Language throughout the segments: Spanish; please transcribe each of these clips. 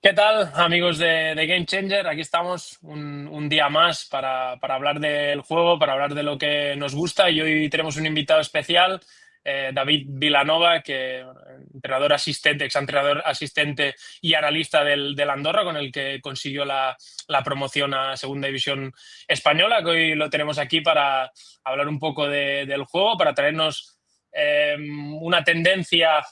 ¿Qué tal, amigos de Game Changer? Aquí estamos un día más para hablar del juego, para hablar de lo que nos gusta. Y hoy tenemos un invitado especial, David Vilanova, que entrenador asistente, exentrenador asistente y analista del Andorra, con el que consiguió la promoción a Segunda División Española, que hoy lo tenemos aquí para hablar un poco del juego, para traernos una tendencia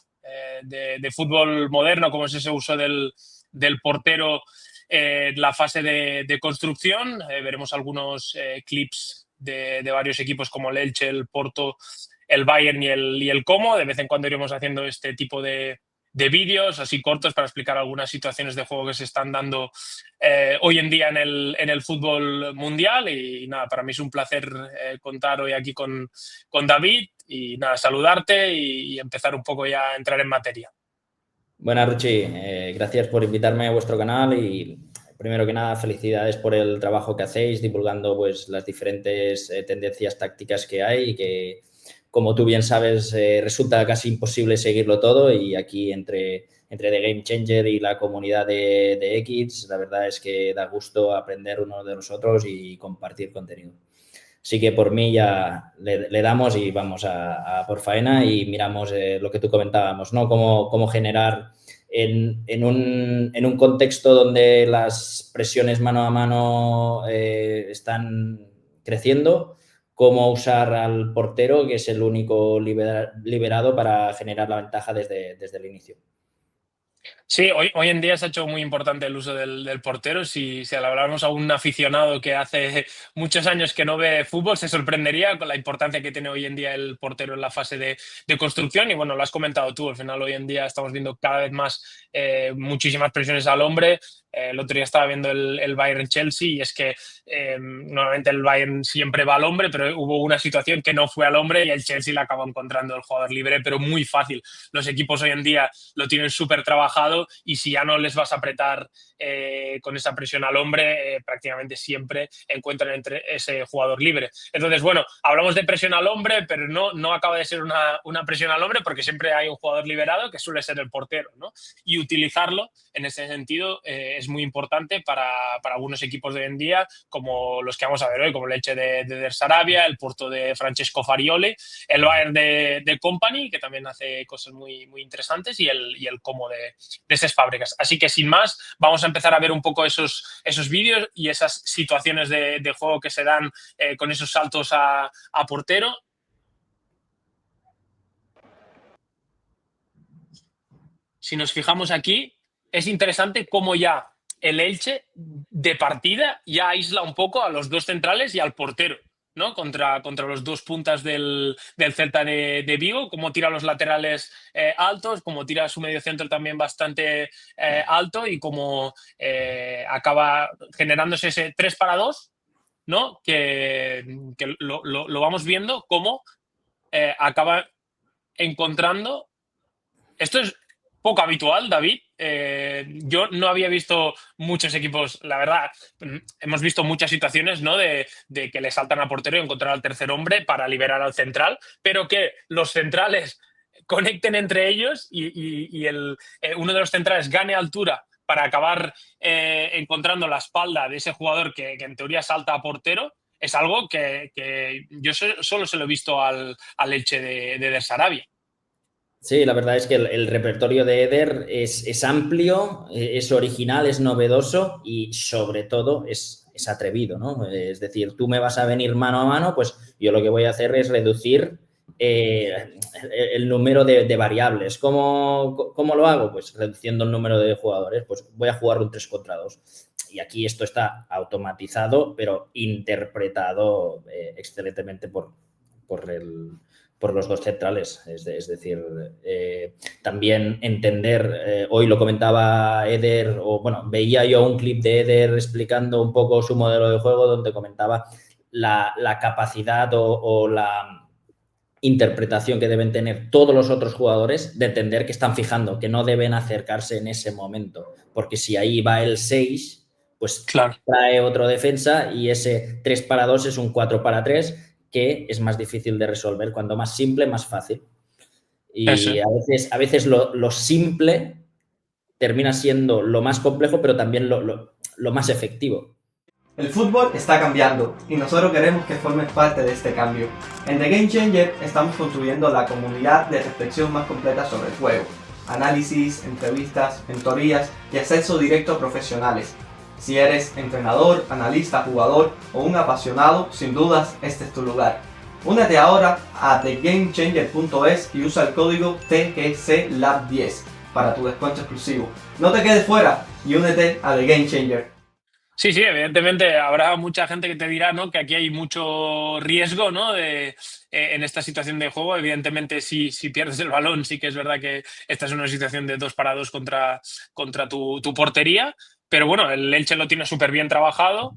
de fútbol moderno, como es ese uso del portero, la fase de construcción. Veremos algunos clips de varios equipos como el Elche, el Porto, el Bayern y el Como. De vez en cuando iremos haciendo este tipo de vídeos así cortos para explicar algunas situaciones de juego que se están dando hoy en día en el fútbol mundial. Y nada, para mí es un placer contar hoy aquí con David y nada, saludarte y empezar un poco ya a entrar en materia. Buenas, Ruchi. Gracias por invitarme a vuestro canal y primero que nada felicidades por el trabajo que hacéis divulgando pues las diferentes tendencias tácticas que hay y que, como tú bien sabes, resulta casi imposible seguirlo todo y aquí entre The Game Changer y la comunidad de X, la verdad es que da gusto aprender uno de los otros y compartir contenido. Así que por mí ya le damos y vamos a por faena y miramos lo que tú comentábamos, ¿no? Cómo generar en un contexto donde las presiones mano a mano están creciendo, cómo usar al portero, que es el único liberado para generar la ventaja desde el inicio. Sí, hoy en día se ha hecho muy importante el uso del portero. Si le habláramos a un aficionado que hace muchos años que no ve fútbol, se sorprendería con la importancia que tiene hoy en día el portero en la fase de construcción. Y bueno, lo has comentado tú, al final hoy en día estamos viendo cada vez más muchísimas presiones al hombre. El otro día estaba viendo el Bayern-Chelsea y es que normalmente el Bayern siempre va al hombre, pero hubo una situación que no fue al hombre y el Chelsea le acabó encontrando el jugador libre, pero muy fácil. Los equipos hoy en día lo tienen súper trabajado y si ya no les vas a apretar con esa presión al hombre, prácticamente siempre encuentran entre ese jugador libre. Entonces, bueno, hablamos de presión al hombre, pero no acaba de ser una presión al hombre porque siempre hay un jugador liberado que suele ser el portero, ¿no? Y utilizarlo en ese sentido es muy importante para algunos equipos de hoy en día, como los que vamos a ver hoy, como el Elche de Sarabia, el Porto de Francesco Farioli, el Bayern de Company, que también hace cosas muy interesantes, y el Como de esas fábricas. Así que sin más, vamos a empezar a ver un poco esos vídeos y esas situaciones de juego que se dan con esos saltos a portero. Si nos fijamos aquí, es interesante cómo ya el Elche de partida ya aísla un poco a los dos centrales y al portero, ¿no? Contra los dos puntas del Celta de Vigo, cómo tira los laterales altos, cómo tira su mediocentro también bastante alto y cómo acaba generándose ese 3 para 2, ¿no? Que lo vamos viendo cómo acaba encontrando. Esto es poco habitual, David. Yo no había visto muchos equipos, la verdad. Hemos visto muchas situaciones, ¿no? De que le saltan a portero y encontrar al tercer hombre para liberar al central, pero que los centrales conecten entre ellos y uno de los centrales gane altura para acabar encontrando la espalda de ese jugador que en teoría salta a portero. Es algo que yo solo se lo he visto al Elche de Sarabia. Sí, la verdad es que el repertorio de Eder es amplio, es original, es novedoso y sobre todo es atrevido, ¿no? Es decir, tú me vas a venir mano a mano, pues yo lo que voy a hacer es reducir el número de variables. ¿Cómo lo hago? Pues reduciendo el número de jugadores, pues voy a jugar un 3 contra 2. Y aquí esto está automatizado, pero interpretado excelentemente por el por los dos centrales. Es decir, también entender, hoy lo comentaba Eder, o bueno, veía yo un clip de Eder explicando un poco su modelo de juego donde comentaba la capacidad o la interpretación que deben tener todos los otros jugadores de entender que están fijando, que no deben acercarse en ese momento, porque si ahí va el 6, pues Claro. trae otro defensa y ese 3 para 2 es un 4 para 3 que es más difícil de resolver. Cuando más simple, más fácil. Eso. Y a veces lo simple termina siendo lo más complejo, pero también lo más efectivo. El fútbol está cambiando y nosotros queremos que formes parte de este cambio. En The Game Changer estamos construyendo la comunidad de reflexión más completa sobre el juego. Análisis, entrevistas, mentorías y acceso directo a profesionales. Si eres entrenador, analista, jugador o un apasionado, sin dudas este es tu lugar. Únete ahora a thegamechanger.es y usa el código TGCLab10 para tu descuento exclusivo. No te quedes fuera y únete a The Game Changer. Sí, sí, evidentemente habrá mucha gente que te dirá, ¿no?, que aquí hay mucho riesgo, ¿no?, en esta situación de juego. Evidentemente, si pierdes el balón, sí que es verdad que esta es una situación de 2 para 2 contra tu portería. Pero bueno, el Elche lo tiene súper bien trabajado.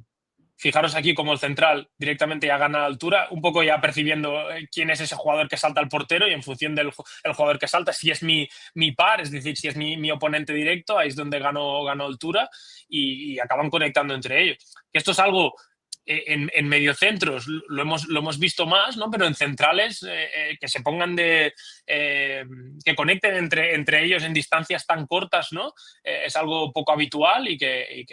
Fijaros aquí como el central directamente ya gana altura, un poco ya percibiendo quién es ese jugador que salta al portero, y en función del el jugador que salta, si es mi par, es decir, si es mi oponente directo, ahí es donde gano altura, y acaban conectando entre ellos. Que esto es algo en mediocentros lo hemos visto más, ¿no? Pero en centrales que se pongan que conecten entre ellos en distancias tan cortas, ¿no? Es algo poco habitual, y que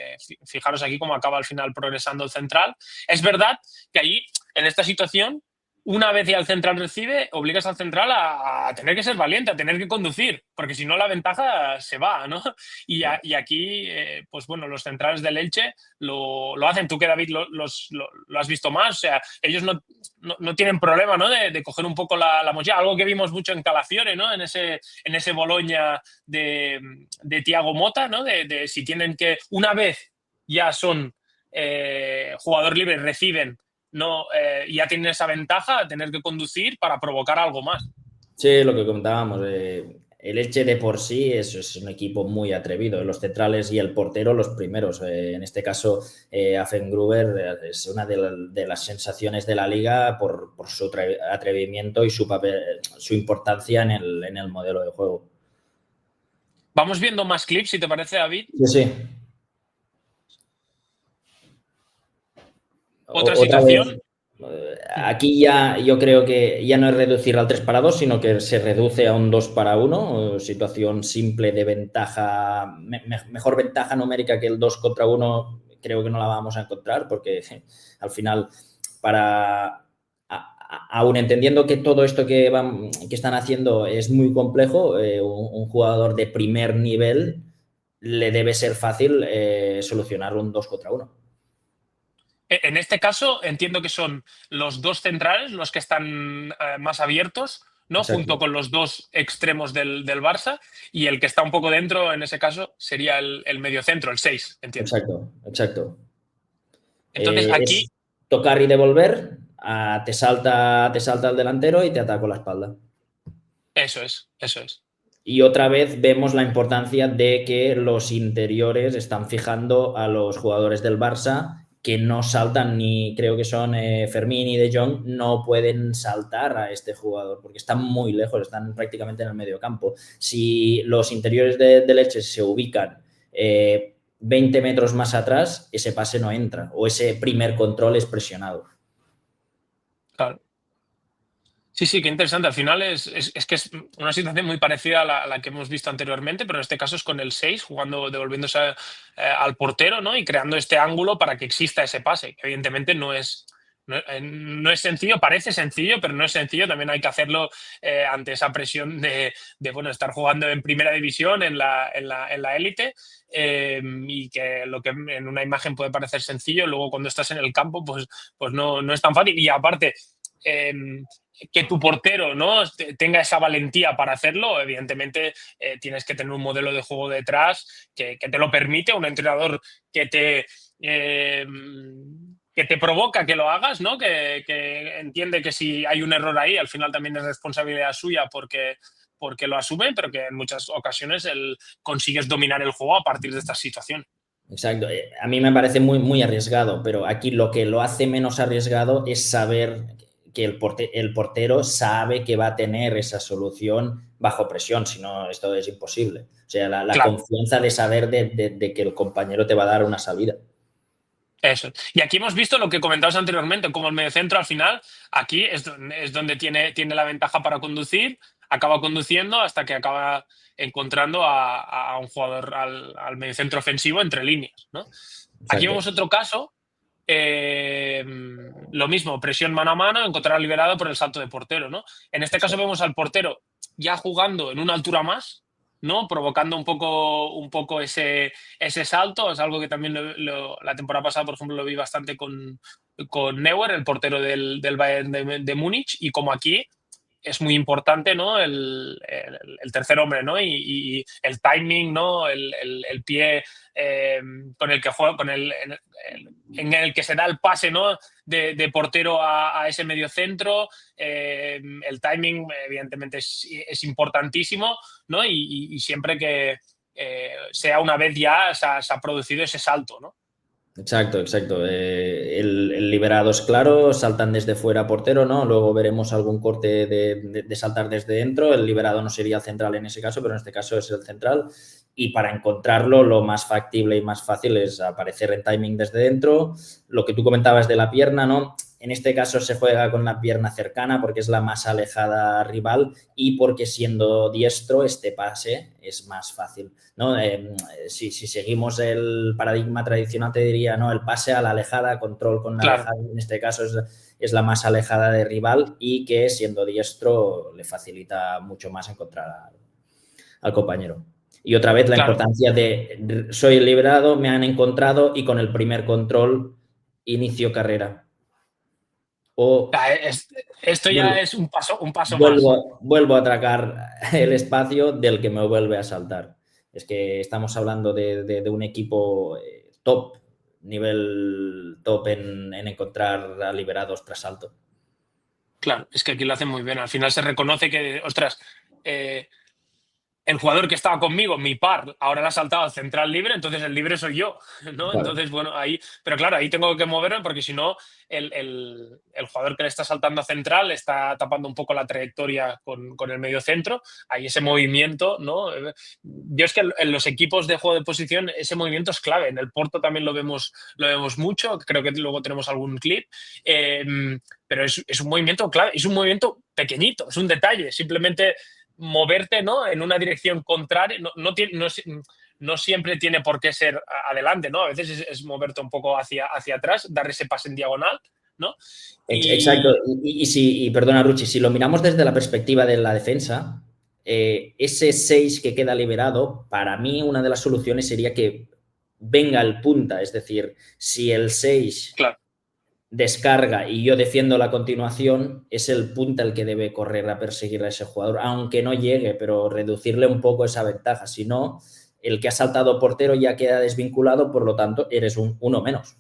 fijaros aquí cómo acaba al final progresando el central. Es verdad que ahí, en esta situación, una vez ya el central recibe, obligas al central a tener que ser valiente, a tener que conducir, porque si no la ventaja se va, ¿no? Y aquí, pues bueno, los centrales del Elche lo hacen. Tú, que David lo has visto más, o sea, ellos no tienen problema, ¿no?, de coger un poco la mochila, algo que vimos mucho en Calafiore, ¿no?, en ese Bologna de Thiago Motta, ¿no?, de si tienen que, una vez ya son jugador libre, reciben, no, ya tienen esa ventaja, tener que conducir para provocar algo más. Sí, lo que comentábamos, el Elche de por sí es un equipo muy atrevido. Los centrales y el portero, los primeros. En este caso, Affengruber es una de las sensaciones de la liga por su atrevimiento y su importancia en el modelo de juego. Vamos viendo más clips, si te parece, David. Sí, sí. Otra Otra situación. vez, aquí ya yo creo que ya no es reducir al 3 para 2, sino que se reduce a un 2 para 1, situación simple de ventaja, mejor ventaja numérica que el 2 contra 1 creo que no la vamos a encontrar, porque al final, aún entendiendo que todo esto que están haciendo es muy complejo, un jugador de primer nivel le debe ser fácil solucionar un 2 contra 1. En este caso, entiendo que son los dos centrales los que están más abiertos, ¿no?, Exacto. junto con los dos extremos del Barça, y el que está un poco dentro, en ese caso, sería el mediocentro, el 6, entiendo. Exacto. Entonces, aquí, Es tocar y devolver, te salta el delantero y te ataca la espalda. eso es. Y otra vez vemos la importancia de que los interiores están fijando a los jugadores del Barça, que no saltan, ni creo que son Fermín y De Jong, no pueden saltar a este jugador porque están muy lejos, están prácticamente en el medio campo. Si los interiores de Elche se ubican 20 metros más atrás, ese pase no entra, o ese primer control es presionado. Claro. Sí, qué interesante. Al final es que es una situación muy parecida a la que hemos visto anteriormente, pero en este caso es con el 6 jugando, devolviéndose al portero, ¿no?, y creando este ángulo para que exista ese pase, que evidentemente no es sencillo. Parece sencillo, pero no es sencillo. También hay que hacerlo ante esa presión de bueno, estar jugando en primera división, en la élite, y que lo que en una imagen puede parecer sencillo, luego cuando estás en el campo, pues no es tan fácil. Y aparte, que tu portero, ¿no?, tenga esa valentía para hacerlo, evidentemente tienes que tener un modelo de juego detrás que te lo permite, un entrenador que te provoca que lo hagas, ¿no?, que entiende que si hay un error ahí, al final también es responsabilidad suya porque lo asume, pero que en muchas ocasiones consigues dominar el juego a partir de esta situación. Exacto. A mí me parece muy, muy arriesgado, pero aquí lo que lo hace menos arriesgado es saber que el portero sabe que va a tener esa solución bajo presión, si no, esto es imposible. O sea, la Claro. confianza de saber de que el compañero te va a dar una salida. Eso. Y aquí hemos visto lo que comentabas anteriormente, como el mediocentro al final, aquí es donde tiene la ventaja para conducir. acaba conduciendo hasta que acaba encontrando a un jugador al mediocentro ofensivo entre líneas, ¿no? Aquí Exacto. vemos otro caso, lo mismo, presión mano a mano, encontrar liberado por el salto de portero, ¿no? En este caso vemos al portero ya jugando en una altura más, ¿no? Provocando un poco ese salto. Es algo que también la temporada pasada, por ejemplo, lo vi bastante con Neuer, el portero del Bayern de Múnich, y como aquí es muy importante, ¿no? El tercer hombre, ¿no? Y el timing, ¿no? El pie con el que juega, en el que se da el pase, ¿no? De portero a ese medio centro. El timing, evidentemente, es importantísimo, ¿no? Y siempre que sea una vez ya se ha producido ese salto, ¿no? Exacto, exacto. El liberado es claro, saltan desde fuera portero, ¿no? Luego veremos algún corte de saltar desde dentro. El liberado no sería el central en ese caso, pero en este caso es el central. Y para encontrarlo, lo más factible y más fácil es aparecer en timing desde dentro. Lo que tú comentabas de la pierna, ¿no? En este caso se juega con la pierna cercana porque es la más alejada rival y porque siendo diestro este pase es más fácil, ¿no? Si seguimos el paradigma tradicional te diría, no, el pase a la alejada, control con la Claro. alejada, en este caso es la más alejada de rival y que siendo diestro le facilita mucho más encontrar al compañero. Y otra vez la Claro. importancia de soy liberado, me han encontrado y con el primer control inicio carrera. O Esto ya es un paso más. vuelvo a atracar el espacio del que me vuelve a saltar. Es que estamos hablando de un equipo top, nivel top en encontrar a liberados tras salto. Claro, es que aquí lo hacen muy bien. Al final se reconoce que, ostras, el jugador que estaba conmigo, mi par, ahora le ha saltado al central libre, entonces el libre soy yo, ¿no? Claro. Entonces, bueno, ahí, pero claro, ahí tengo que moverme porque si no, el jugador que le está saltando a central está tapando un poco la trayectoria con el medio centro, ahí ese movimiento, ¿no? Yo es que en los equipos de juego de posición ese movimiento es clave, en el Porto también lo vemos mucho, creo que luego tenemos algún clip, pero es un movimiento clave, es un movimiento pequeñito, es un detalle, simplemente moverte, ¿no? En una dirección contraria, no siempre tiene por qué ser adelante, ¿no? A veces es moverte un poco hacia atrás, dar ese pase en diagonal, ¿no? Exacto. Y perdona, Ruchi, si lo miramos desde la perspectiva de la defensa, ese 6 que queda liberado, para mí una de las soluciones sería que venga el punta, es decir, si el 6 claro, descarga y yo defiendo la continuación, es el punta el que debe correr a perseguir a ese jugador, aunque no llegue, pero reducirle un poco esa ventaja. Si no, el que ha saltado portero ya queda desvinculado, por lo tanto, eres uno menos.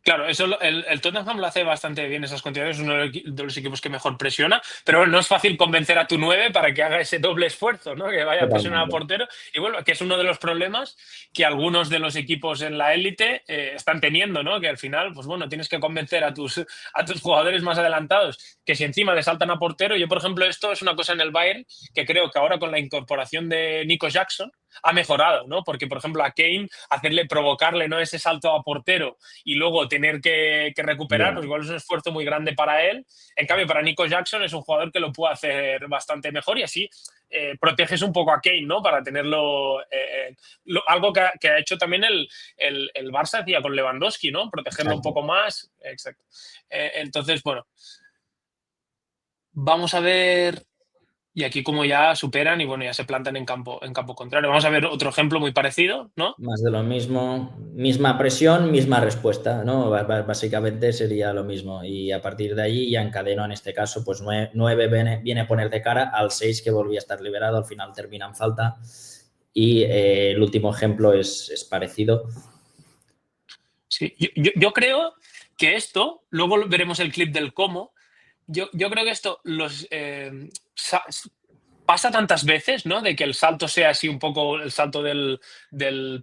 claro, eso el Tottenham lo hace bastante bien, esas continuidades, es uno de los equipos que mejor presiona, pero bueno, no es fácil convencer a tu 9 para que haga ese doble esfuerzo, ¿no? Que vaya a presionar al portero. Y bueno, que es uno de los problemas que algunos de los equipos en la élite están teniendo, ¿no? Que al final, pues bueno, tienes que convencer a tus jugadores más adelantados que si encima le saltan a portero. Yo, por ejemplo, esto es una cosa en el Bayern que creo que ahora con la incorporación de Nico Jackson ha mejorado, ¿no? Porque, por ejemplo, a Kane provocarle, ¿no? Ese salto a portero y luego tener que recuperar, pues igual es un esfuerzo muy grande para él. En cambio, para Nico Jackson es un jugador que lo puede hacer bastante mejor y así proteges un poco a Kane, ¿no? Para tenerlo... algo que ha hecho también el Barça hacía con Lewandowski, ¿no? Protegerlo un poco más. Exacto. Entonces, bueno. Vamos a ver... Y aquí como ya superan y bueno, ya se plantan en campo contrario. Vamos a ver otro ejemplo muy parecido, ¿no? Más de lo mismo, misma presión, misma respuesta, ¿no? Básicamente sería lo mismo. Y a partir de allí ya encadeno en este caso, pues 9 viene a poner de cara al 6 que volvía a estar liberado, al final termina en falta. Y el último ejemplo es parecido. Sí, yo creo que esto, luego veremos el clip del cómo, yo creo que esto pasa tantas veces, ¿no? De que el salto sea así un poco, el salto del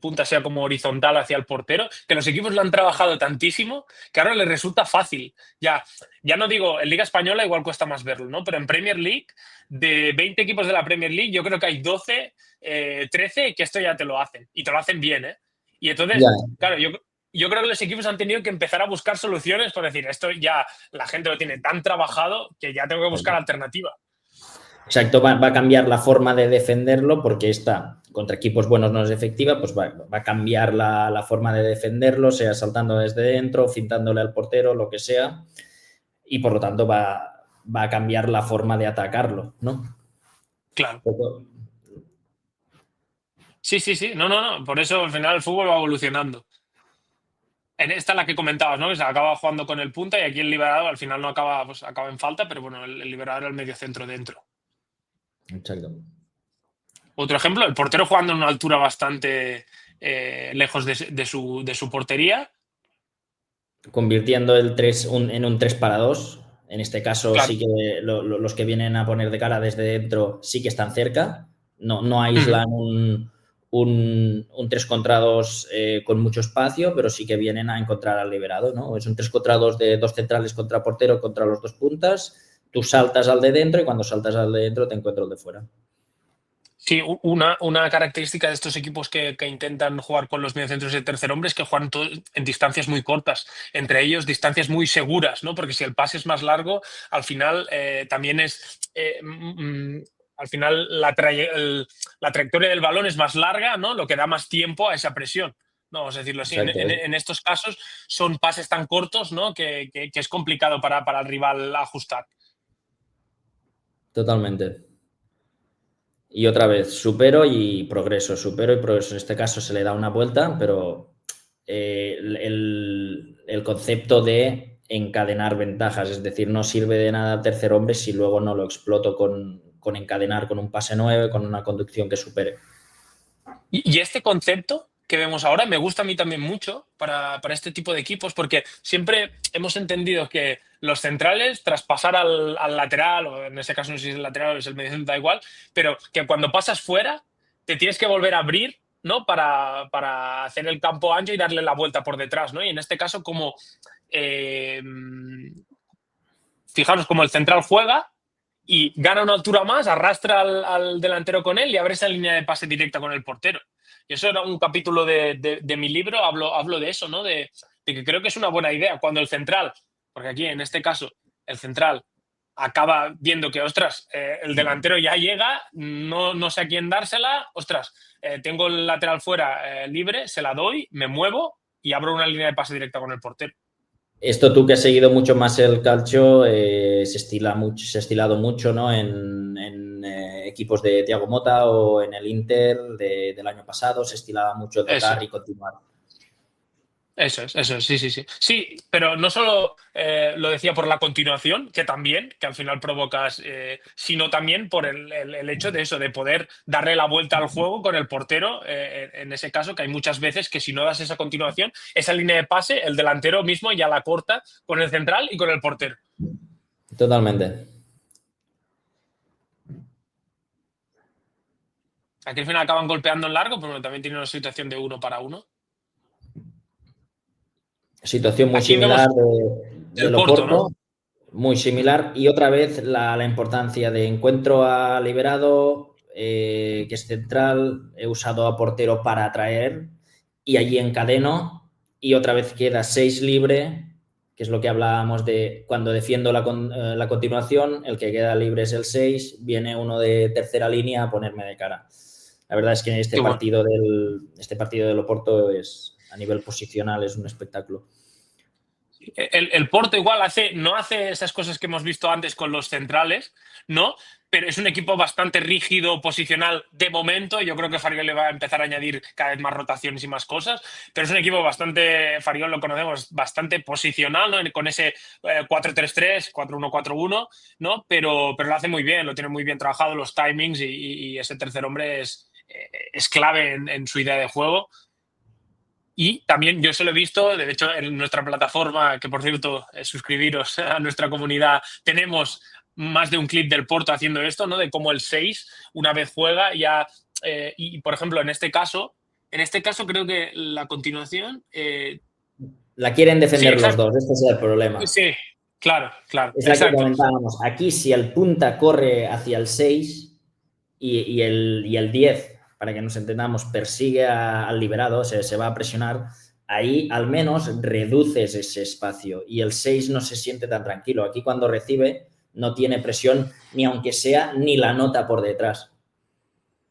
punta sea como horizontal hacia el portero, que los equipos lo han trabajado tantísimo que ahora les resulta fácil. Ya no digo, en Liga Española igual cuesta más verlo, ¿no? Pero en Premier League, de 20 equipos de la Premier League, yo creo que hay 12, 13 que esto ya te lo hacen. Y te lo hacen bien, ¿eh? Y entonces, claro, yo creo que los equipos han tenido que empezar a buscar soluciones por decir, esto ya la gente lo tiene tan trabajado que ya tengo que buscar alternativa. Exacto, va a cambiar la forma de defenderlo porque esta contra equipos buenos no es efectiva, pues va a cambiar la forma de defenderlo, sea saltando desde dentro, fintándole al portero, lo que sea, y por lo tanto va a cambiar la forma de atacarlo, ¿no? Claro. Sí. No. Por eso al final el fútbol va evolucionando. En esta la que comentabas, ¿no? Que se acaba jugando con el punta y aquí el liberador al final no acaba, pues acaba en falta, pero bueno, el liberador era el medio centro dentro. Exacto. Otro ejemplo, el portero jugando en una altura bastante lejos de su portería. Convirtiendo el 3 en un 3-2. En este caso, Claro. sí que los que vienen a poner de cara desde dentro sí que están cerca. No aíslan un 3 contra 2 con mucho espacio, pero sí que vienen a encontrar al liberado, ¿no? Es un 3 contra 2 de 2 centrales contra portero contra los 2 puntas. Tú saltas al de dentro y cuando saltas al de dentro te encuentras el de fuera. Sí, una característica de estos equipos que intentan jugar con los mediocentros y el tercer hombre es que juegan todos en distancias muy cortas, entre ellos distancias muy seguras, ¿no? Porque si el pase es más largo, al final también es... al final la trayectoria del balón es más larga, ¿no? Lo que da más tiempo a esa presión. No, vamos a decirlo así. En estos casos son pases tan cortos, ¿no? Que es complicado para el rival ajustar. Totalmente. Y otra vez, supero y progreso. En este caso se le da una vuelta, pero el concepto de encadenar ventajas, es decir, no sirve de nada tercer hombre si luego no lo exploto con encadenar con un pase 9, con una conducción que supere. Y este concepto que vemos ahora me gusta a mí también mucho para este tipo de equipos, porque siempre hemos entendido que los centrales, tras pasar al lateral, o en ese caso no sé si es el lateral o es el mediocentro, da igual, pero que cuando pasas fuera te tienes que volver a abrir, ¿no? Para hacer el campo ancho y darle la vuelta por detrás, ¿no? Y en este caso, como fijaros, como el central juega y gana una altura más, arrastra al delantero con él y abre esa línea de pase directa con el portero. Y eso era un capítulo de mi libro, hablo de eso, ¿no? De que creo que es una buena idea. Cuando el central, porque aquí en este caso el central acaba viendo que, ostras, el delantero ya llega, no sé a quién dársela, ostras, tengo el lateral fuera libre, se la doy, me muevo y abro una línea de pase directa con el portero. Esto tú que has seguido mucho más el calcio, se ha estilado mucho, ¿no? En equipos de Thiago Motta o en el Inter del año pasado, se estilaba mucho tocar y continuar. Eso es, sí. Sí, pero no solo lo decía por la continuación, que también, que al final provocas, sino también por el hecho de eso, de poder darle la vuelta al juego con el portero, en ese caso, que hay muchas veces que si no das esa continuación, esa línea de pase, el delantero mismo ya la corta con el central y con el portero. Totalmente. Aquí al final acaban golpeando en largo, pero también tiene una situación de 1 para 1. Situación muy Aquí similar del de Porto, Oporto, ¿no? muy similar. Y otra vez la importancia de encuentro a liberado, que es central, he usado a portero para atraer y allí encadeno y otra vez queda 6 libre, que es lo que hablábamos de cuando defiendo la continuación, el que queda libre es el 6, viene uno de tercera línea a ponerme de cara. La verdad es que este partido del Oporto es, a nivel posicional, es un espectáculo. El Porto igual no hace esas cosas que hemos visto antes con los centrales, ¿no? Pero es un equipo bastante rígido, posicional de momento. Yo creo que Fariol le va a empezar a añadir cada vez más rotaciones y más cosas, pero es un equipo bastante, Fariol lo conocemos, bastante posicional, ¿no? Con ese 4-3-3, 4-1-4-1, ¿no? Pero lo hace muy bien, lo tiene muy bien trabajado, los timings y ese tercer hombre es clave en su idea de juego. Y también yo se lo he visto, de hecho, en nuestra plataforma, que por cierto, suscribiros a nuestra comunidad, tenemos más de un clip del Porto haciendo esto, ¿no? De cómo el 6, una vez juega, ya. Y por ejemplo, en este caso creo que la continuación. La quieren defender los dos, este es el problema. Sí, claro. Es la que comentábamos. Aquí, si el punta corre hacia el 6 y el 10, para que nos entendamos, persigue al liberado, se va a presionar, ahí al menos reduces ese espacio y el 6 no se siente tan tranquilo. Aquí cuando recibe no tiene presión ni aunque sea ni la nota por detrás.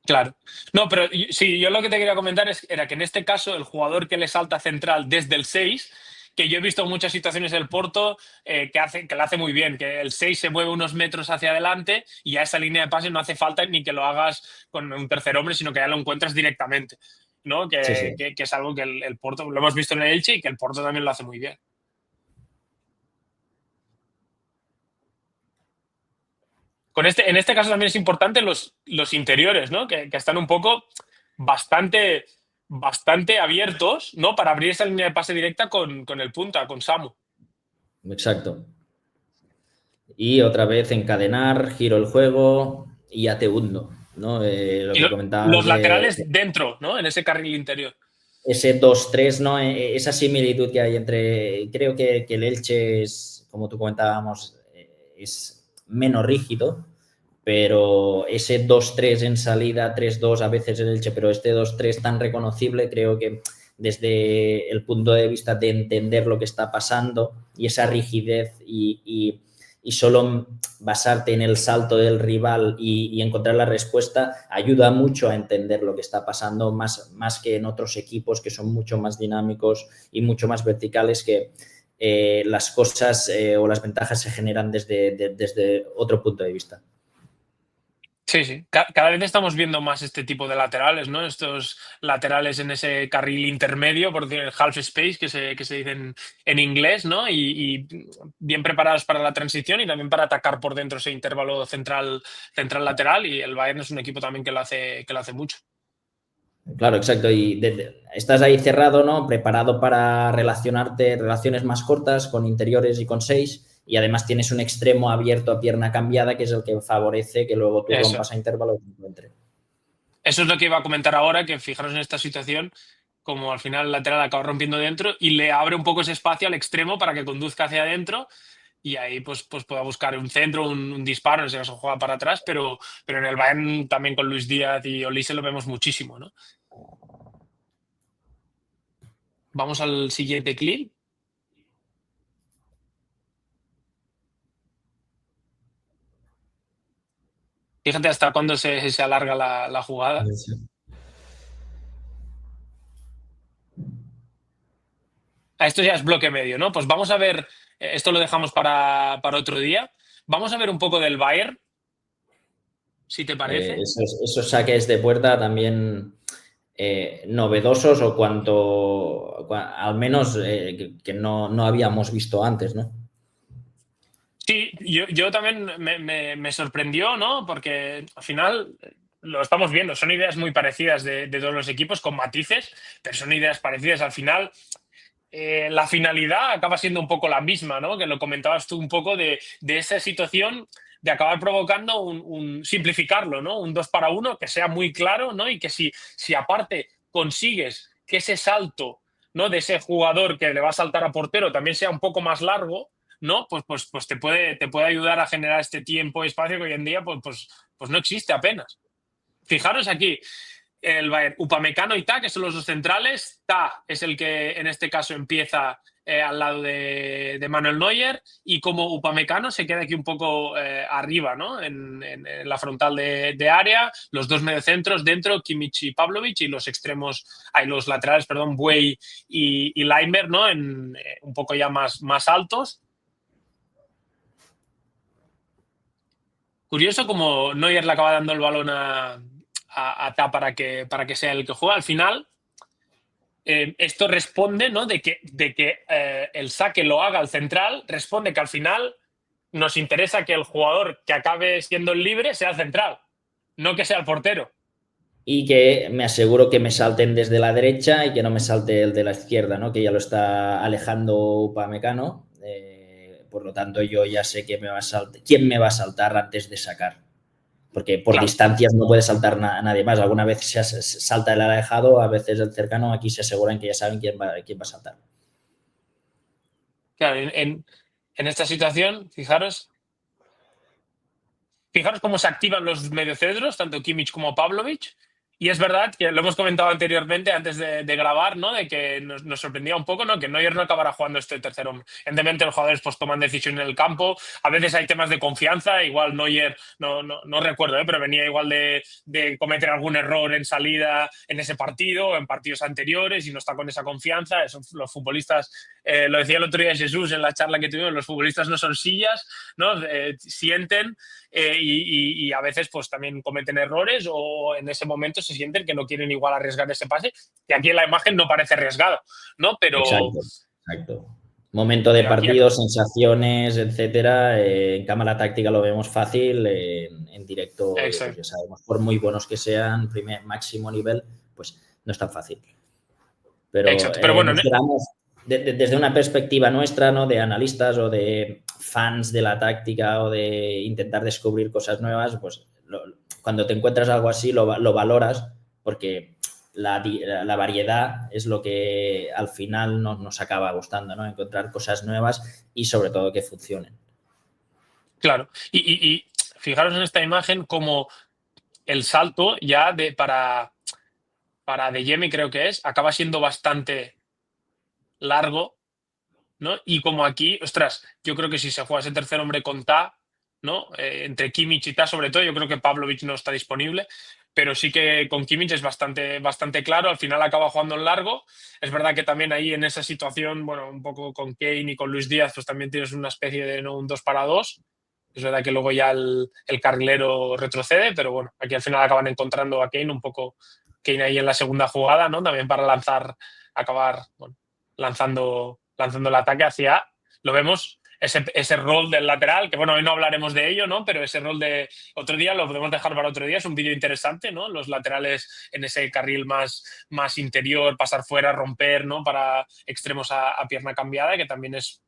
Claro. No, pero sí, yo lo que te quería comentar era que en este caso el jugador que le salta central desde el 6, que yo he visto muchas situaciones del Porto que lo hace muy bien, que el 6 se mueve unos metros hacia adelante y a esa línea de pase no hace falta ni que lo hagas con un tercer hombre, sino que ya lo encuentras directamente, ¿no? Sí, sí. Que es algo que el Porto, lo hemos visto en el Elche y que el Porto también lo hace muy bien. En este caso también es importante los interiores, ¿no? Que están un poco bastante, bastante abiertos, ¿no? Para abrir esa línea de pase directa con el punta, con Samu. Exacto. Y otra vez encadenar, giro el juego y ya te hundo, ¿no? Lo Y que comentabas los de laterales dentro, ¿no? En ese carril interior. ese 2-3, ¿no? Esa similitud que hay entre... Creo que el Elche es, como tú comentábamos, es menos rígido, pero ese 2-3 en salida, 3-2 a veces el Elche, pero este 2-3 tan reconocible, creo que desde el punto de vista de entender lo que está pasando y esa rigidez y solo basarte en el salto del rival y encontrar la respuesta ayuda mucho a entender lo que está pasando, más que en otros equipos que son mucho más dinámicos y mucho más verticales, que las cosas o las ventajas se generan desde otro punto de vista. Sí, sí. Cada vez estamos viendo más este tipo de laterales, ¿no? Estos laterales en ese carril intermedio, por decir, el half space, que se dice en inglés, ¿no? Y bien preparados para la transición y también para atacar por dentro ese intervalo central-lateral. Y el Bayern es un equipo también que lo hace mucho. Claro, exacto. Y estás ahí cerrado, ¿no? Preparado para relaciones más cortas con interiores y con 6. Y además tienes un extremo abierto a pierna cambiada, que es el que favorece que luego tú Eso. rompas a intervalo y encuentre. Eso es lo que iba a comentar ahora, que fijaros en esta situación, como al final el lateral acaba rompiendo dentro y le abre un poco ese espacio al extremo para que conduzca hacia adentro y ahí pues pueda buscar un centro, un disparo, en ese caso juega para atrás, pero en el Bayern también con Luis Díaz y Olise lo vemos muchísimo, ¿no? Vamos al siguiente clip. Fíjate hasta cuándo se alarga la jugada. Esto ya es bloque medio, ¿no? Pues vamos a ver, esto lo dejamos para otro día. Vamos a ver un poco del Bayern, si te parece. Esos saques de puerta también novedosos o al menos que no habíamos visto antes, ¿no? Sí, yo también me sorprendió, ¿no? Porque al final lo estamos viendo, son ideas muy parecidas de todos los equipos, con matices, pero son ideas parecidas. Al final, la finalidad acaba siendo un poco la misma, ¿no? Que lo comentabas tú un poco de esa situación de acabar provocando simplificarlo, ¿no? Un 2 para 1 que sea muy claro, ¿no? Y que si aparte consigues que ese salto, ¿no? De ese jugador que le va a saltar a portero también sea un poco más largo, ¿no? Pues te puede ayudar a generar este tiempo y espacio que hoy en día pues no existe apenas. Fijaros aquí, el Bayern, Upamecano y Ta, que son los dos centrales. Ta es el que en este caso empieza al lado de Manuel Neuer, y como Upamecano se queda aquí un poco arriba, ¿no? En la frontal de área, los dos mediocentros dentro, Kimmich y Pavlovic, y los extremos, los laterales, perdón, Buey y Leimer, ¿no? Un poco ya más altos. Curioso como Neuer le acaba dando el balón a Ta para que sea el que juega. Al final, esto responde, ¿no? De que el saque lo haga el central, responde que al final nos interesa que el jugador que acabe siendo el libre sea el central, no que sea el portero. Y que me aseguro que me salten desde la derecha y que no me salte el de la izquierda, ¿no? Que ya lo está alejando Upamecano. Por lo tanto, yo ya sé que quién me va a saltar antes de sacar. Porque por Claro. distancias no puede saltar nadie más. Alguna vez se salta el alejado, a veces el cercano. Aquí se aseguran que ya saben quién va a saltar. Claro, en esta situación, fijaros cómo se activan los mediocentros, tanto Kimmich como Pavlovic, Y es verdad que lo hemos comentado anteriormente antes de grabar, ¿no? De que nos sorprendía un poco, ¿no? Que Neuer no acabara jugando este tercer hombre. Evidentemente los jugadores pues toman decisiones en el campo, a veces hay temas de confianza, igual Neuer, no recuerdo, pero venía igual de cometer algún error en salida en ese partido o en partidos anteriores y no está con esa confianza. Eso, los futbolistas, lo decía el otro día Jesús en la charla que tuvimos, los futbolistas no son sillas, ¿no? Sienten y a veces pues también cometen errores o en ese momento se sienten que no quieren igual arriesgar ese pase, que aquí en la imagen no parece arriesgado, ¿no? Exacto, exacto. Momento de Pero aquí partido, sensaciones, etcétera. En cámara táctica lo vemos fácil, en directo, pues ya sabemos, por muy buenos que sean, máximo nivel, pues no es tan fácil. Pero, pero bueno, nos quedamos desde una perspectiva nuestra, ¿no? De analistas o de fans de la táctica o de intentar descubrir cosas nuevas, pues cuando te encuentras algo así lo valoras porque la variedad es lo que al final nos acaba gustando, ¿no? Encontrar cosas nuevas y sobre todo que funcionen. Claro, y fijaros en esta imagen como el salto ya para Adeyemi, creo que acaba siendo bastante largo, ¿no? Y como aquí, ostras, yo creo que si se juega ese tercer hombre con Ta, ¿no? Entre Kimmich y Ta, sobre todo, yo creo que Pavlovic no está disponible, pero sí que con Kimmich es bastante claro. Al final acaba jugando en largo. Es verdad que también ahí en esa situación, bueno, un poco con Kane y con Luis Díaz, pues también tienes una especie de, ¿no? Un 2 para 2. Es verdad que luego ya el carrilero retrocede, pero bueno, aquí al final acaban encontrando a Kane un poco, Kane ahí en la segunda jugada, ¿no? También para acabar, bueno, lanzando el ataque hacia, lo vemos, ese rol del lateral, que bueno, hoy no hablaremos de ello, ¿no? Pero ese rol de otro día, lo podemos dejar para otro día, es un vídeo interesante, ¿no? Los laterales en ese carril más interior, pasar fuera, romper, ¿no? Para extremos a pierna cambiada, que también es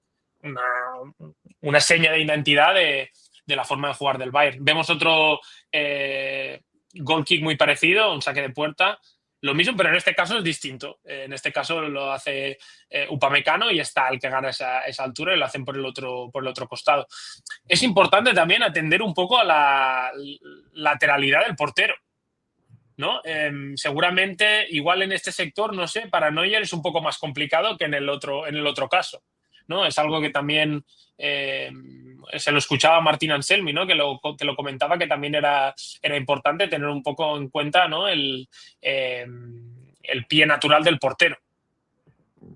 una seña de identidad de la forma de jugar del Bayern. Vemos otro goal kick muy parecido, un saque de puerta, lo mismo, pero en este caso es distinto. En este caso lo hace Upamecano y está el que gana esa altura y lo hacen por el otro costado. Es importante también atender un poco a la lateralidad del portero, ¿no? Seguramente, igual en este sector, no sé, para Neuer es un poco más complicado que en el otro caso, ¿no? Es algo que también se lo escuchaba a Martín Anselmi, ¿no? Que lo comentaba, que también era importante tener un poco en cuenta, ¿no? El pie natural del portero.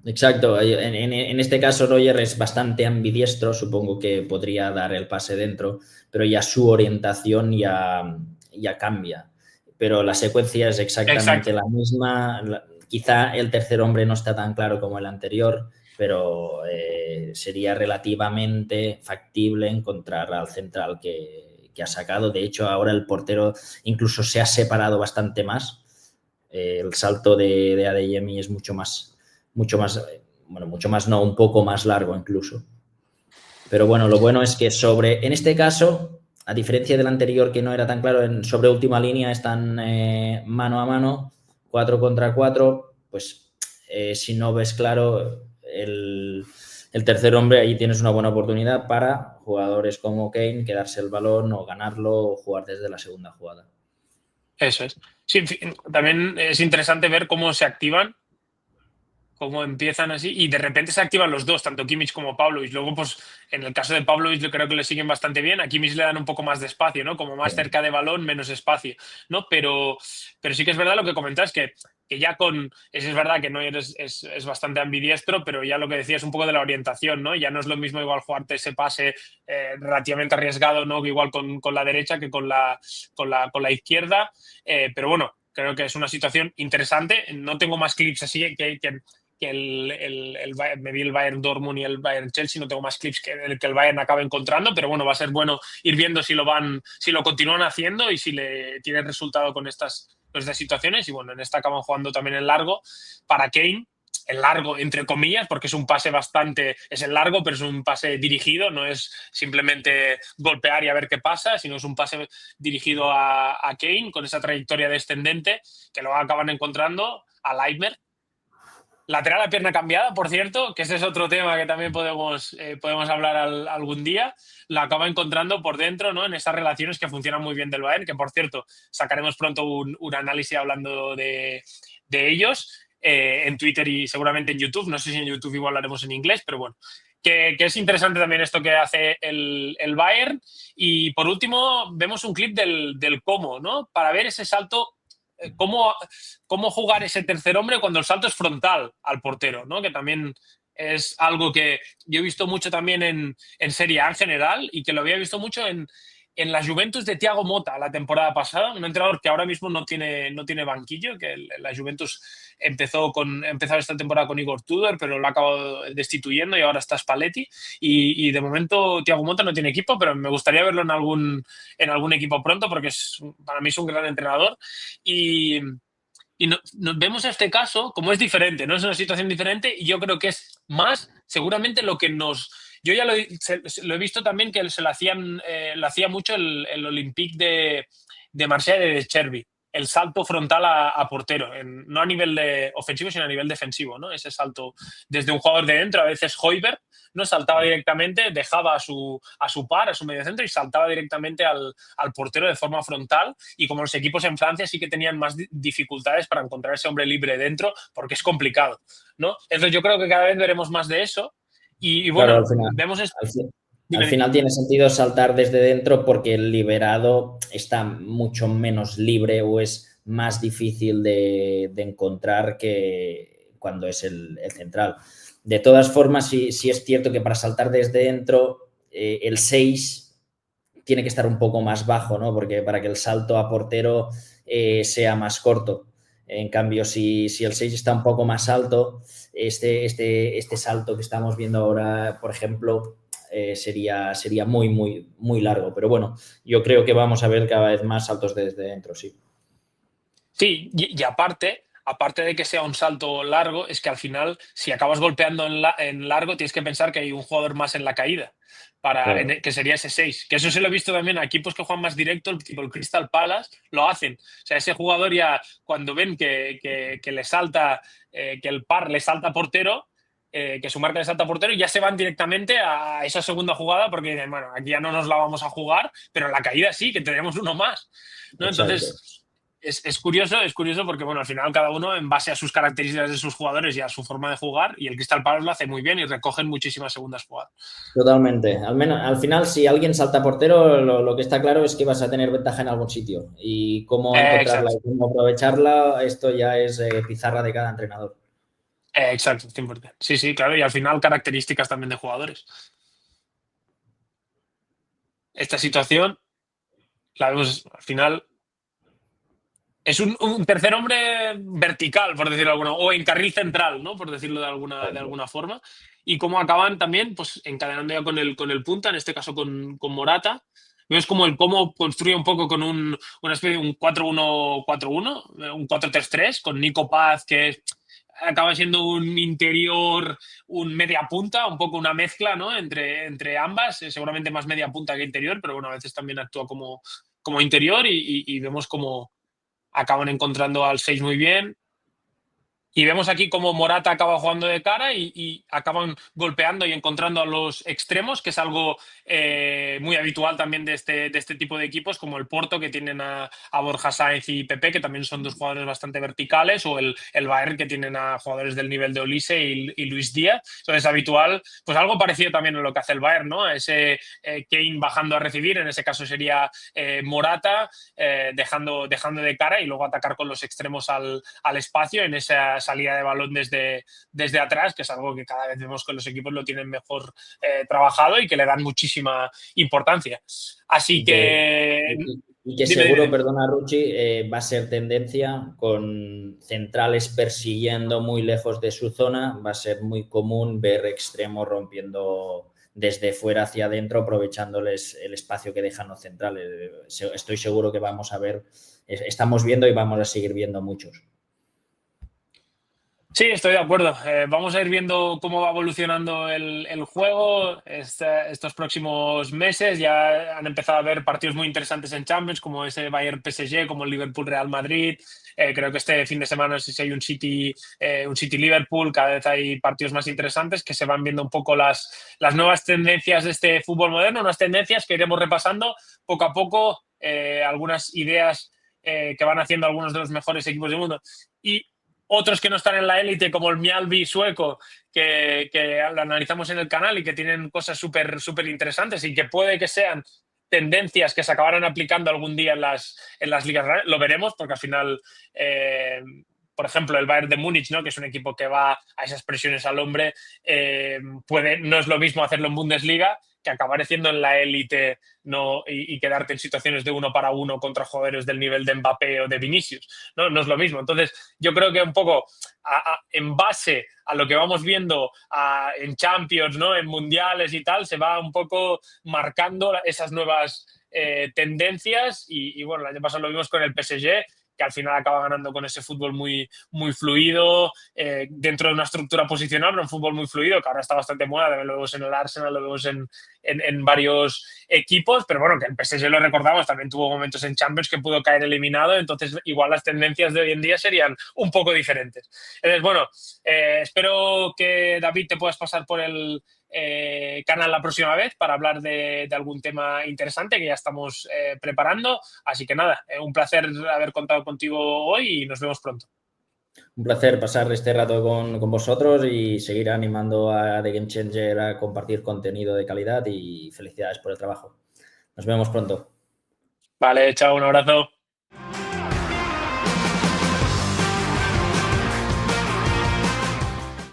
Exacto. En este caso Neuer es bastante ambidiestro, supongo que podría dar el pase dentro, pero ya su orientación ya cambia. Pero la secuencia es exactamente la misma. Quizá el tercer hombre no está tan claro como el anterior, pero sería relativamente factible encontrar al central que ha sacado. De hecho, ahora el portero incluso se ha separado bastante más. El salto de Adeyemi es mucho más, un poco más largo incluso. Pero bueno, lo bueno es que en este caso, a diferencia del anterior que no era tan claro, sobre última línea están mano a mano, 4 contra 4, pues si no ves claro el tercer hombre, ahí tienes una buena oportunidad para jugadores como Kane quedarse el balón o ganarlo o jugar desde la segunda jugada. Eso es. Sí, también es interesante ver cómo se activan, cómo empiezan así y de repente se activan los dos, tanto Kimmich como Pavlovic. Luego, pues en el caso de Pavlovic yo creo que le siguen bastante bien. A Kimmich le dan un poco más de espacio, ¿no? Como más cerca de balón, menos espacio, ¿no? Pero sí que es verdad lo que comentas, que ya es verdad que no es bastante ambidiestro, pero ya lo que decías un poco de la orientación, ¿no? Ya no es lo mismo igual jugarte ese pase relativamente arriesgado, ¿no? Que igual con la derecha que con la izquierda. Pero bueno, creo que es una situación interesante. No tengo más clips así que me vi el Bayern Dortmund y el Bayern Chelsea, no tengo más clips que el Bayern acabe encontrando, pero bueno, va a ser bueno ir viendo si lo continúan haciendo y si le tienen resultado con estas situaciones. Y bueno, en esta acaban jugando también en largo para Kane, el largo entre comillas, porque es un pase es el largo, pero es un pase dirigido, no es simplemente golpear y a ver qué pasa, sino es un pase dirigido a Kane con esa trayectoria descendente que luego acaban encontrando a Leitner. Lateral a pierna cambiada, por cierto, que ese es otro tema que también podemos hablar algún día. La acaba encontrando por dentro, ¿no? En esas relaciones que funcionan muy bien del Bayern, que por cierto, sacaremos pronto un análisis hablando de ellos en Twitter y seguramente en YouTube. No sé si en YouTube igual lo haremos en inglés, pero bueno. Que es interesante también esto que hace el Bayern. Y por último, vemos un clip del cómo, ¿no? Para ver ese salto, cómo jugar ese tercer hombre cuando el salto es frontal al portero, ¿no? Que también es algo que yo he visto mucho también en Serie A en general y que lo había visto mucho en la Juventus de Thiago Motta la temporada pasada, un entrenador que ahora mismo no tiene banquillo, que la Juventus empezó esta temporada con Igor Tudor, pero lo ha acabado destituyendo y ahora está Spalletti. Y de momento Thiago Motta no tiene equipo, pero me gustaría verlo en algún equipo pronto porque para mí es un gran entrenador. Y nos vemos este caso como es diferente, ¿no? Es una situación diferente y yo creo que es más seguramente lo que nos... Yo ya lo he visto también que lo hacía mucho el Olympique de Marsella de Cherby, el salto frontal a portero, no a nivel ofensivo, sino a nivel defensivo, ¿no? Ese salto desde un jugador de dentro, a veces Højbjerg, no saltaba directamente, dejaba a su par, a su mediocentro y saltaba directamente al portero de forma frontal. Y como los equipos en Francia sí que tenían más dificultades para encontrar ese hombre libre dentro, porque es complicado, ¿no? Entonces yo creo que cada vez veremos más de eso. Y bueno, Claro, al final, vemos esto. al final tiene sentido saltar desde dentro porque el liberado está mucho menos libre o es más difícil de encontrar que cuando es el central. De todas formas, sí es cierto que para saltar desde dentro, el 6 tiene que estar un poco más bajo, ¿no? Porque para que el salto a portero sea más corto. En cambio, si el 6 está un poco más alto, este salto que estamos viendo ahora, por ejemplo, sería muy, muy, muy largo. Pero bueno, yo creo que vamos a ver cada vez más saltos desde dentro, sí. Sí, y aparte de que sea un salto largo, es que al final, si acabas golpeando en largo, tienes que pensar que hay un jugador más en la caída, Claro. que sería ese 6. Que eso se lo he visto también a equipos que juegan más directo, tipo el Crystal Palace, lo hacen. O sea, ese jugador ya, cuando ven que le salta, que el par le salta a portero, que su marca le salta a portero, ya se van directamente a esa segunda jugada porque dicen, bueno, aquí ya no nos la vamos a jugar, pero en la caída sí, que tenemos uno más, ¿no? Exacto. Entonces... Es curioso porque, bueno, al final cada uno en base a sus características de sus jugadores y a su forma de jugar, y el Crystal Palace lo hace muy bien y recogen muchísimas segundas jugadas. Totalmente. Al final, si alguien salta portero, lo que está claro es que vas a tener ventaja en algún sitio. Y cómo encontrarla Exacto, y cómo aprovecharla, esto ya es pizarra de cada entrenador. exacto, 100%. Sí, sí, claro, y al final características también de jugadores. Esta situación, la vemos al final, es un tercer hombre vertical, por decirlo de alguna, o en carril central, ¿no? Por decirlo de alguna forma. Y cómo acaban también, pues, encadenando ya con el punta, en este caso con Morata. Ves como cómo construye un poco con una especie de un 4-1-4-1, un 4-3-3, con Nico Paz, que acaba siendo un interior, un media punta, un poco una mezcla, ¿no? Entre ambas, seguramente más media punta que interior, pero bueno, a veces también actúa como interior y vemos como acaban encontrando al 6 muy bien. Y vemos aquí cómo Morata acaba jugando de cara y acaban golpeando y encontrando a los extremos, que es algo muy habitual también de este tipo de equipos, como el Porto, que tienen a Borja Sáenz y Pepe, que también son dos jugadores bastante verticales, o el Bayern, que tienen a jugadores del nivel de Olise y Luis Díaz. Entonces, es habitual, pues algo parecido también a lo que hace el Bayern, ¿no? Ese Kane bajando a recibir, en ese caso sería Morata, dejando de cara y luego atacar con los extremos al espacio en esa salida de balón desde atrás, que es algo que cada vez vemos que los equipos lo tienen mejor trabajado y que le dan muchísima importancia. Así Y que... que seguro, dime. perdona Ruchi, va a ser tendencia con centrales persiguiendo muy lejos de su zona. Va a ser muy común ver extremos rompiendo desde fuera hacia adentro, aprovechándoles el espacio que dejan los centrales. Estoy seguro que vamos a ver, estamos viendo y vamos a seguir viendo muchos. Sí, estoy de acuerdo. Vamos a ir viendo cómo va evolucionando el juego estos próximos meses. Ya han empezado a haber partidos muy interesantes en Champions, como ese Bayern PSG, como el Liverpool Real Madrid. Creo que este fin de semana sí hay un City Liverpool. Cada vez hay partidos más interesantes que se van viendo un poco las nuevas tendencias de este fútbol moderno, unas tendencias que iremos repasando poco a poco, algunas ideas que van haciendo algunos de los mejores equipos del mundo. Y otros que no están en la élite, como el Mjällby sueco, que lo analizamos en el canal y que tienen cosas súper interesantes y que puede que sean tendencias que se acabaran aplicando algún día en las ligas. Lo veremos, porque al final, por ejemplo, el Bayern de Múnich, ¿no?, que es un equipo que va a esas presiones al hombre, no es lo mismo hacerlo en Bundesliga que acabar haciendo en la élite, no, y quedarte en situaciones de 1-1 contra jugadores del nivel de Mbappé o de Vinicius. No es lo mismo. Entonces, yo creo que un poco en base a lo que vamos viendo en Champions, ¿no?, en mundiales y tal, se va un poco marcando esas nuevas tendencias y bueno, el año pasado lo vimos con el PSG, que al final acaba ganando con ese fútbol muy fluido, dentro de una estructura posicional, pero un fútbol muy fluido, que ahora está bastante moda. Lo vemos en el Arsenal, lo vemos en varios equipos, pero bueno, que el PSG, lo recordamos, también tuvo momentos en Champions que pudo caer eliminado, entonces igual las tendencias de hoy en día serían un poco diferentes. Entonces, bueno, espero que, David, te puedas pasar por el canal la próxima vez para hablar de algún tema interesante que ya estamos preparando. Así que nada, un placer haber contado contigo hoy y nos vemos pronto. Un placer pasar este rato con vosotros y seguir animando a The Game Changer a compartir contenido de calidad, y felicidades por el trabajo. Nos vemos pronto. Vale, chao, un abrazo.